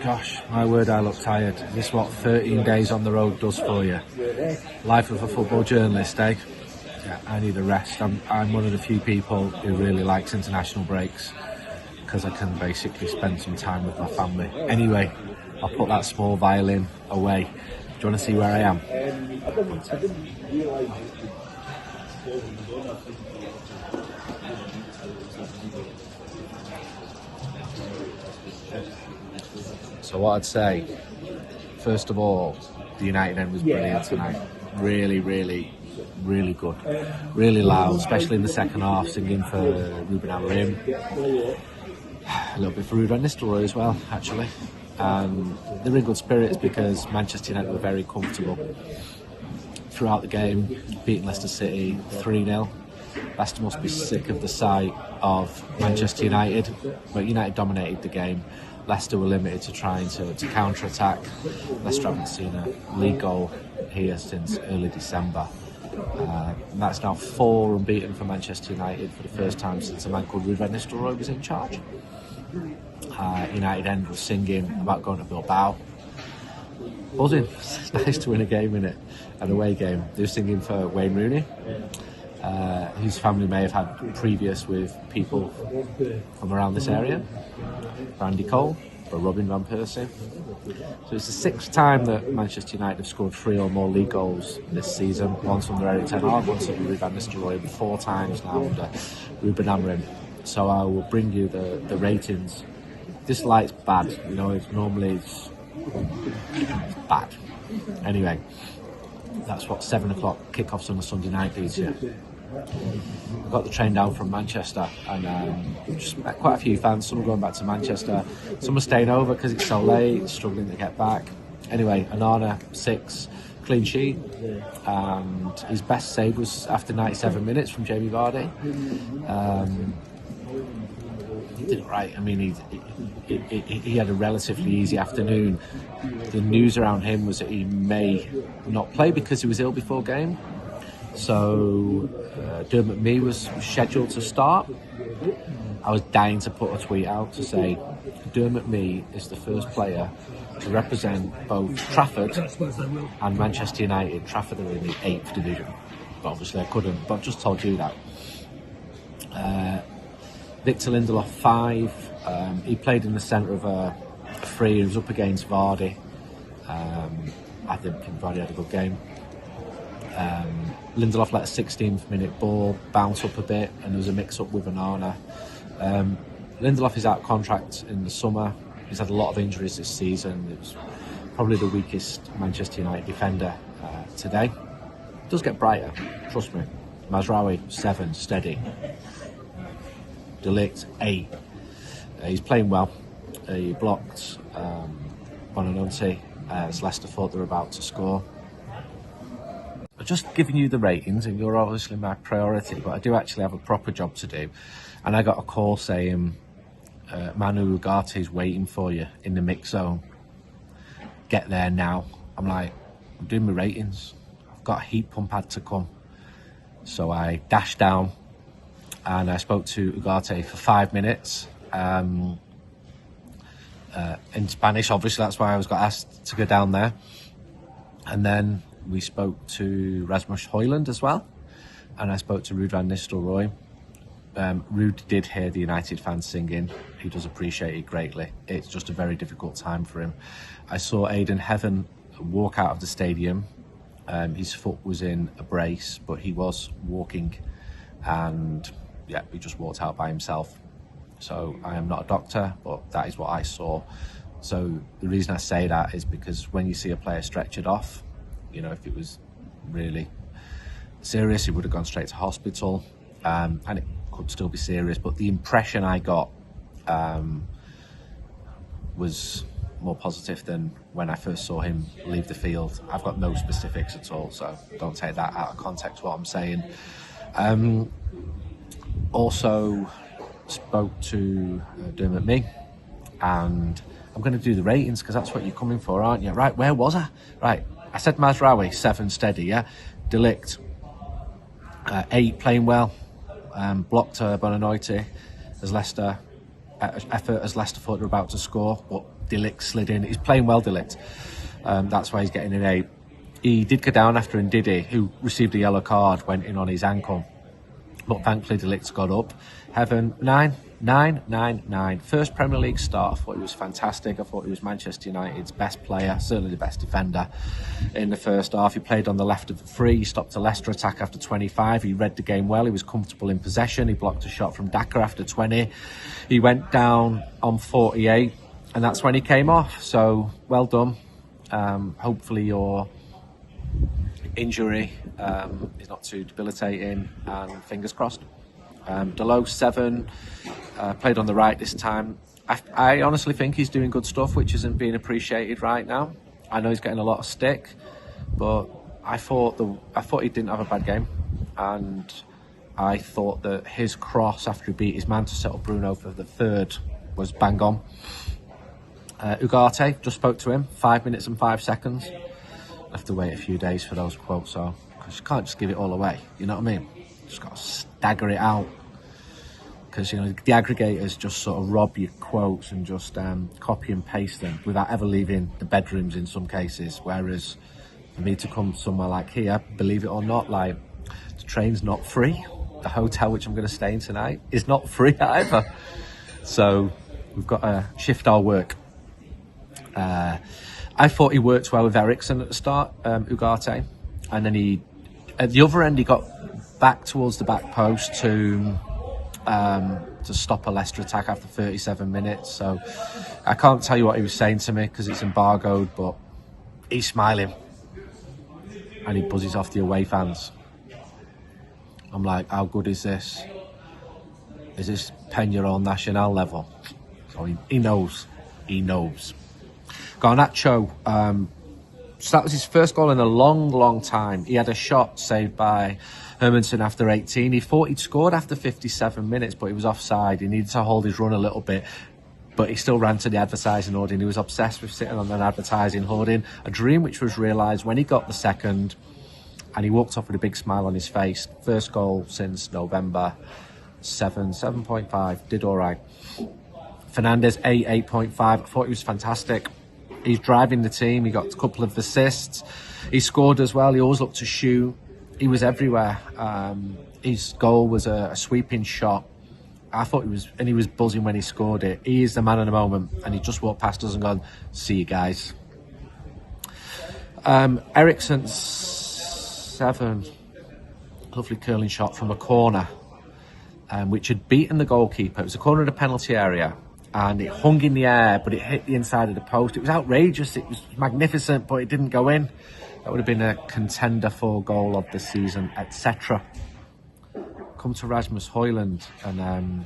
Gosh, my word, I look tired. This is what 13 days on the road does for you. Life of a football journalist, eh? Yeah, I need a rest. I'm one of the few people who really likes international breaks because I can basically spend some time with my family. Anyway, I'll put that small violin away. Do you want to see where I am? So what I'd say, first of all, the United end was brilliant tonight. Really, really, really good. Really loud, especially in the second half, singing for Ruben Amorim. A little bit for Ruben Nistelrooy as well, actually. They're in good spirits because Manchester United were very comfortable throughout the game, beating Leicester City 3-0. Leicester must be sick of the sight of Manchester United, but United dominated the game. Leicester were limited to trying to counter-attack. Leicester haven't seen a league goal here since early December. And that's now 4 unbeaten for Manchester United for the first time since a man called Ruben Nistelrooy was in charge. United end was singing about going to Bilbao. Buzzing. It's nice to win a game, innit? An away game. They were singing for Wayne Rooney, whose family may have had previous with people from around this area. For Andy Cole, for Robin Van Persie. So it's the 6th time that Manchester United have scored 3 or more league goals this season. Once under Eric Ten Hag, once under Ruben Nistelrooy, and 4 times now under Ruben Amorim. So I will bring you the ratings. This light's bad, you know, it's normally bad. Anyway, that's what 7 o'clock kickoffs on a Sunday night leads you. I got the train down from Manchester and just met quite a few fans. Some are going back to Manchester, some are staying over because it's so late, struggling to get back. Anyway, Onana 6, clean sheet, and his best save was after 97 minutes from Jamie Vardy. He did it right. I mean, he had a relatively easy afternoon. The news around him was that he may not play because he was ill before game. So Dermot Mee was scheduled to start. I was dying to put a tweet out to say Dermot Mee is the first player to represent both Trafford and Manchester United. Trafford are in the 8th division, but obviously I couldn't, but I've just told you that. Victor Lindelof 5. He played in the centre of a free. He was up against Vardy. I think Vardy had a good game. Lindelof let a 16th minute ball bounce up a bit, and there was a mix-up with Onana. Lindelof is out of contract in the summer. He's had a lot of injuries this season. It was probably the weakest Manchester United defender today. It does get brighter, trust me. Mazraoui 7, steady. De Ligt 8. He's playing well. He blocked Bonanotti as Leicester thought they were about to score. I've just given you the ratings, and you're obviously my priority, but I do actually have a proper job to do. And I got a call saying Manuel Ugarte is waiting for you in the mix zone. Get there now. I'm like, I'm doing my ratings. I've got a heat pump ad to come. So I dashed down and I spoke to Ugarte for 5 minutes. In Spanish, obviously, that's why I got asked to go down there. And then we spoke to Rasmus Hojlund as well. And I spoke to Ruben Nistelrooy. Rude did hear the United fans singing. He does appreciate it greatly. It's just a very difficult time for him. I saw Ayden Heaven walk out of the stadium. His foot was in a brace, but he was walking, and yeah, he just walked out by himself. So I am not a doctor, but that is what I saw. So the reason I say that is because when you see a player stretchered off, you know, if it was really serious, he would have gone straight to hospital, and it could still be serious. But the impression I got was more positive than when I first saw him leave the field. I've got no specifics at all, so don't take that out of context what I'm saying. Also spoke to Dermot Mee, and I'm going to do the ratings because that's what you're coming for, aren't you? Right, where was I? Right, I said Mazraoui 7, steady, yeah. De Ligt 8, playing well. Blocked Bonanotti as Leicester effort as Leicester thought they were about to score, but De Ligt slid in. He's playing well, De Ligt. That's why he's getting an 8. He did go down after Ndidi, who received a yellow card, went in on his ankle. But thankfully, De Ligt's got up. Heaven, 9. First Premier League start. I thought he was fantastic. I thought he was Manchester United's best player, certainly the best defender in the first half. He played on the left of the 3. He stopped a Leicester attack after 25. He read the game well. He was comfortable in possession. He blocked a shot from Daka after 20. He went down on 48, and that's when he came off. So, well done. Hopefully your injury is not too debilitating, and fingers crossed. Delo, 7, played on the right this time. I honestly think he's doing good stuff, which isn't being appreciated right now. I know he's getting a lot of stick, but I thought he didn't have a bad game, and I thought that his cross after he beat his man to settle Bruno for the 3rd was bang on. Ugarte, just spoke to him, 5 minutes and 5 seconds. I have to wait a few days for those quotes, so because you can't just give it all away, you know what I mean? Just got to stagger it out, because the aggregators just sort of rob your quotes and just copy and paste them without ever leaving the bedrooms in some cases. Whereas for me to come somewhere like here, believe it or not, like, the train's not free. The hotel which I'm going to stay in tonight is not free either. So we've got to shift our work. I thought he worked well with Eriksen at the start, Ugarte, and then at the other end he got back towards the back post to stop a Leicester attack after 37 minutes. So I can't tell you what he was saying to me because it's embargoed, but he's smiling and he buzzes off the away fans. I'm like, how good is this? Is this Peñarol Nacional level? So he knows. He knows. Garnacho, so that was his first goal in a long time. He had a shot saved by Hermansen after 18. He thought he'd scored after 57 minutes, but he was offside. He needed to hold his run a little bit, but he still ran to the advertising hoarding. He was obsessed with sitting on an advertising hoarding, a dream which was realised when he got the second, and he walked off with a big smile on his face. First goal since November. 7.5, did all right. Fernandes, 8.5. I thought he was fantastic. He's driving the team. He got a couple of assists. He scored as well. He always looked to shoot. He was everywhere. His goal was a sweeping shot. I thought he was buzzing when he scored it. He is the man of the moment, and he just walked past us and gone, "See you guys." Eriksen, 7, lovely curling shot from a corner, which had beaten the goalkeeper. It was a corner of the penalty area, and it hung in the air, but it hit the inside of the post. It was outrageous. It was magnificent, but it didn't go in. That would have been a contender for goal of the season, etc. Come to Rasmus Hojlund, and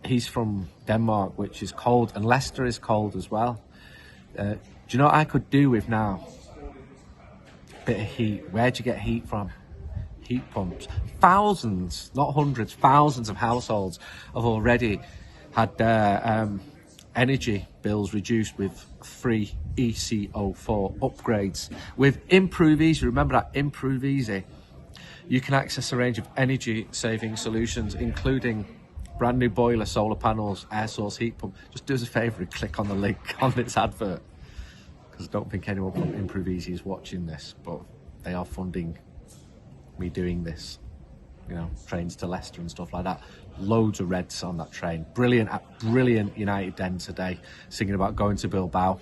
he's from Denmark, which is cold, and Leicester is cold as well. Do you know what I could do with now? Bit of heat. Where'd you get heat from? Heat pumps. Thousands, not hundreds, thousands of households have already had their energy bills reduced with free ECO4 upgrades. With Improve Easy, remember that Improve Easy, you can access a range of energy saving solutions, including brand new boiler, solar panels, air source heat pump. Just do us a favour and click on the link on this advert, because I don't think anyone from Improve Easy is watching this, but they are funding me doing this, trains to Leicester and stuff like that. Loads of Reds on that train. Brilliant United Den today, singing about going to Bilbao.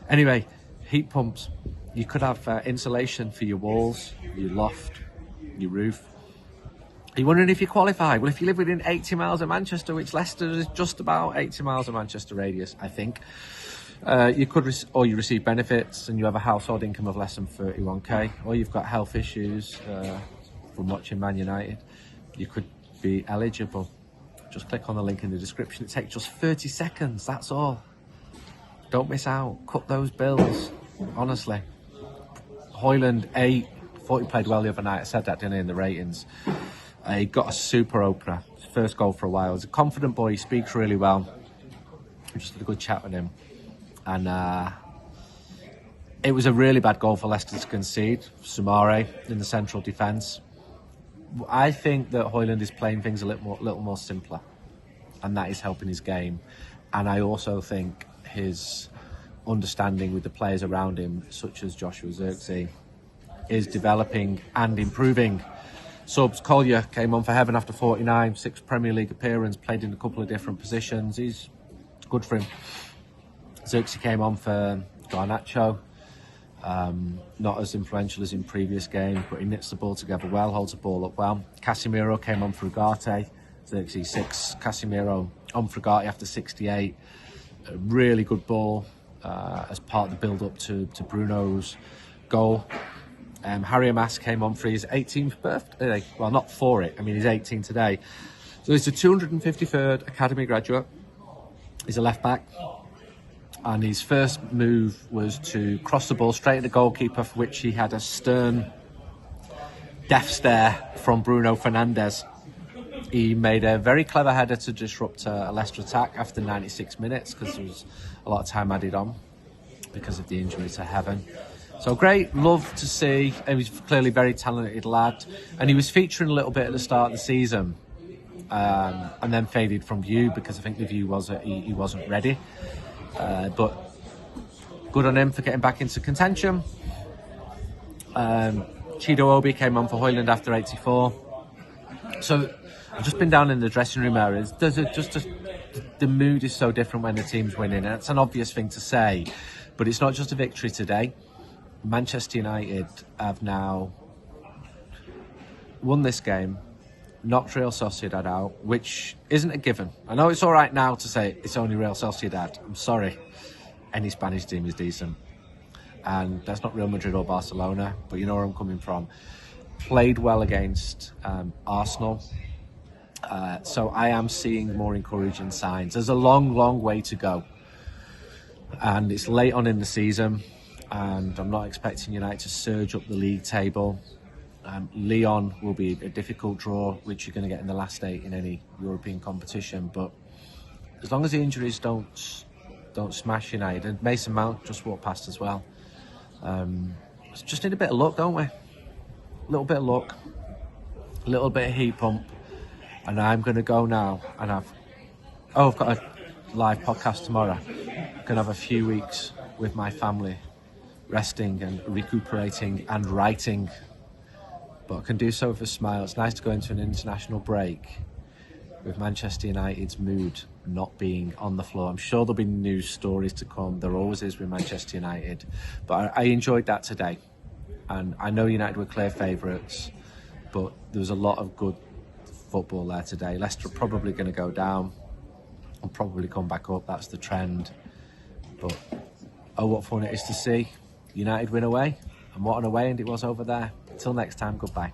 Anyway, heat pumps. You could have insulation for your walls, your loft, your roof. Are you wondering if you qualify? Well, if you live within 80 miles of Manchester, which Leicester is just about 80 miles of Manchester radius, I think, you could or you receive benefits and you have a household income of less than 31k, or you've got health issues from watching Man United, you could be eligible. Just click on the link in the description. It takes just 30 seconds, that's all. Don't miss out. Cut those bills, honestly. Hojlund, 8. Thought he played well the other night. I said that, didn't I, in the ratings. He got a super opener. His first goal for a while. He's a confident boy. He speaks really well. I just had a good chat with him. And it was a really bad goal for Leicester to concede. Soumare in the central defence. I think that Hojlund is playing things a little more simpler, and that is helping his game. And I also think his understanding with the players around him, such as Joshua Zirkzee, is developing and improving. Subs Collier came on for Heaven after 49, 6 Premier League appearance, played in a couple of different positions. He's good for him. Zirkzee came on for Garnacho. Not as influential as in previous games, but he knits the ball together well, holds the ball up well. Casemiro came on for Ugarte. Zirkzee 6, Casemiro on for Ugarte after 68. A really good ball as part of the build-up to Bruno's goal. Harry Amass came on for his 18th birthday. Well, not for it. I mean, he's 18 today. So he's a 253rd Academy graduate. He's a left-back. And his first move was to cross the ball straight at the goalkeeper, for which he had a stern death stare from Bruno Fernandes. He made a very clever header to disrupt a Leicester attack after 96 minutes, because there was a lot of time added on because of the injury to Heaven. So great, love to see. He was clearly a very talented lad, and he was featuring a little bit at the start of the season, and then faded from view because I think the view was that he wasn't ready. But good on him for getting back into contention. Chido Obi came on for Hojlund after 84. So I've just been down in the dressing room areas. The mood is so different when the team's winning, and it's an obvious thing to say, but it's not just a victory today. Manchester United have now won this game, knocked Real Sociedad out, which isn't a given. I know it's all right now to say it's only Real Sociedad. I'm sorry. Any Spanish team is decent. And that's not Real Madrid or Barcelona, but you know where I'm coming from. Played well against Arsenal. So I am seeing more encouraging signs. There's a long, long way to go. And it's late on in the season, and I'm not expecting United to surge up the league table. Lyon will be a difficult draw, which you're going to get in the last 8 in any European competition. But as long as the injuries don't smash United, and Mason Mount just walked past as well. Just need a bit of luck, don't we? A little bit of luck, a little bit of heat pump, and I'm going to go now. And I've got a live podcast tomorrow. I'm going to have a few weeks with my family, resting and recuperating and writing. But I can do so with a smile. It's nice to go into an international break with Manchester United's mood not being on the floor. I'm sure there'll be news stories to come. There always is with Manchester United. But I enjoyed that today. And I know United were clear favourites, but there was a lot of good football there today. Leicester are probably going to go down and probably come back up. That's the trend. But oh, what fun it is to see United win away. And what an away end it was over there. Until next time, goodbye.